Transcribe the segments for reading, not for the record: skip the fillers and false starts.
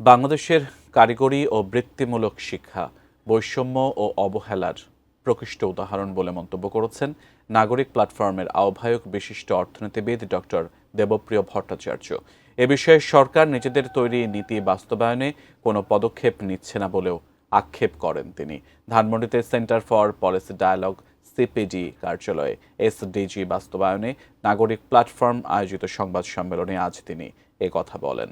বাংলাদেশের কারিগরি ও বৃত্তিমূলক শিক্ষা বৈষম্য ও অবহেলার প্রকৃষ্ট উদাহরণ বলে মন্তব্য করেছেন নাগরিক প্ল্যাটফর্মের আহ্বায়ক বিশিষ্ট অর্থনীতিবিদ ডক্টর দেবপ্রিয় ভট্টাচার্য। এ বিষয়ে সরকার নিজেদের তৈরি নীতি বাস্তবায়নে কোনো পদক্ষেপ নিচ্ছে না বলেও আক্ষেপ করেন তিনি। ধানমন্ডিতে centre for policy dialogue CPD কার্যালয়ে এসডিজি বাস্তবায়নে নাগরিক প্ল্যাটফর্ম আয়োজিত সংবাদ সম্মেলনে আজ তিনি কথা বলেন।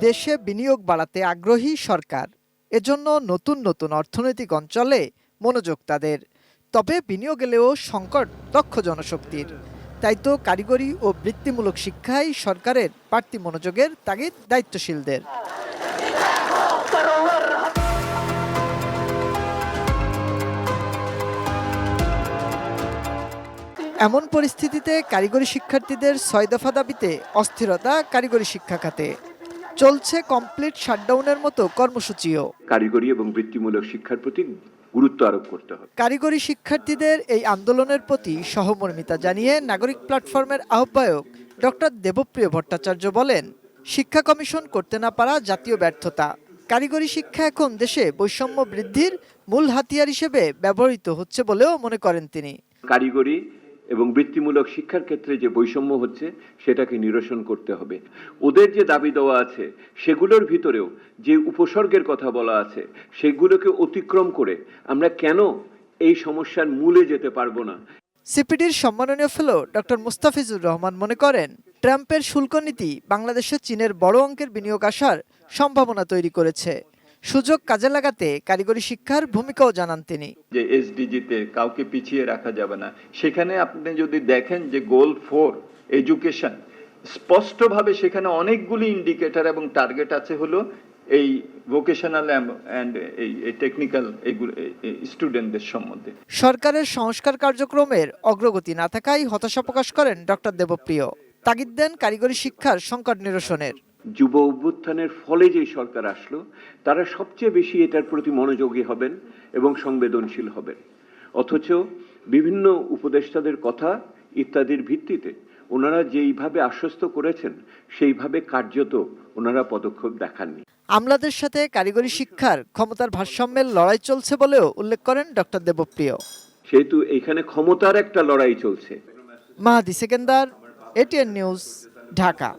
দেশে বিনিয়োগ বাড়াতে আগ্রহী সরকার, এজন্য নতুন নতুন অর্থনৈতিক অঞ্চলে মনোযোগ তাদের। তবে বিনিয়োগ এলেও সংকট দক্ষ জনশক্তির। তাই তো কারিগরি ও বৃত্তিমূলক শিক্ষায় সরকারের বাড়তি মনোযোগের তাগিদ দায়িত্বশীলদের। এমন পরিস্থিতিতে কারিগরি শিক্ষার্থীদের ৬ দফা দাবিতে অস্থিরতা কারিগরি শিক্ষা খাতে। চলছে কমপ্লিট শাটডাউনের মতো কর্মসূচিও। কারিগরি এবং বৃত্তিমূলক শিক্ষার প্রতি গুরুত্ব আরোপ করতে হবে। কারিগরি শিক্ষার্থীদের এই আন্দোলনের প্রতি সহমর্মিতা জানিয়ে নাগরিক প্ল্যাটফর্মের আহ্বায়ক ডক্টর দেবপ্রিয় ভট্টাচার্য বলেন, শিক্ষা কমিশন করতে না পারা জাতীয় ব্যর্থতা। কারিগরি শিক্ষা এখন দেশে বৈষম্য বৃদ্ধির মূল হাতিয়ার হিসেবে ব্যবহৃত হচ্ছে বলেও মনে করেন তিনি। কারিগরি এবং বৃত্তিমূলক শিক্ষার ক্ষেত্রে যে বৈষম্য হচ্ছে সেটাকে নিরসন করতে হবে। ওদের যে দাবি দেওয়া আছে সেগুলোর ভিতরেও যে উপসর্গের কথা বলা আছে সেগুলোকে অতিক্রম করে আমরা কেন এই সমস্যার মূলে যেতে পারবো না। সিপিডির সম্মাননীয় ফেলো ডক্টর মুস্তাফিজুর রহমান মনে করেন, ট্রাম্পের শুল্ক নীতি বাংলাদেশে চীনের বড় অঙ্কের বিনিয়োগ আসার সম্ভাবনা তৈরি করেছে। সুযোগ কাজে লাগাতে কারিগরি শিক্ষার ভূমিকাও জানান তিনি। যে এসডিজিতে কাউকে পিছিয়ে রাখা যাবে না, সেখানে আপনি যদি দেখেন যে গোল 4 এডুকেশন, স্পষ্টভাবে সেখানে অনেকগুলি ইন্ডিকেটর এবং টার্গেট আছে হলো এই ভোকেশনাল অ্যান্ড এই টেকনিক্যাল স্টুডেন্টদের সম্বন্ধে। সরকারের সংস্কার কার্যক্রমের অগ্রগতি না থাকায় হতাশা প্রকাশ করেন ডক্টর দেবপ্রিয়। তাগিদ দেন কারিগরি শিক্ষার সংকট নিরসনের। যুব অভ্যুত্থানের ফলে যে সরকার আসলো তারা সবচেয়ে বেশি এটার প্রতি মনোযোগী হবেন এবং সংবেদনশীল হবেন, অথচ বিভিন্ন উপদেষ্টাদের কথা ইত্যাদির ভিত্তিতে ওনারা যেইভাবে আশ্বস্ত করেছেন সেইভাবে কার্যত ওনারা পদক্ষেপ দেখাননি। আমলাদের সাথে কারিগরি শিক্ষার ক্ষমতার ভারসাম্যের লড়াই চলছে বলেও উল্লেখ করেন ডক্টর দেবপ্রিয়। সেহেতু এখানে ক্ষমতার একটা লড়াই চলছে। মাহাদি সেকেন্দার, এটিএন নিউজ, ঢাকা।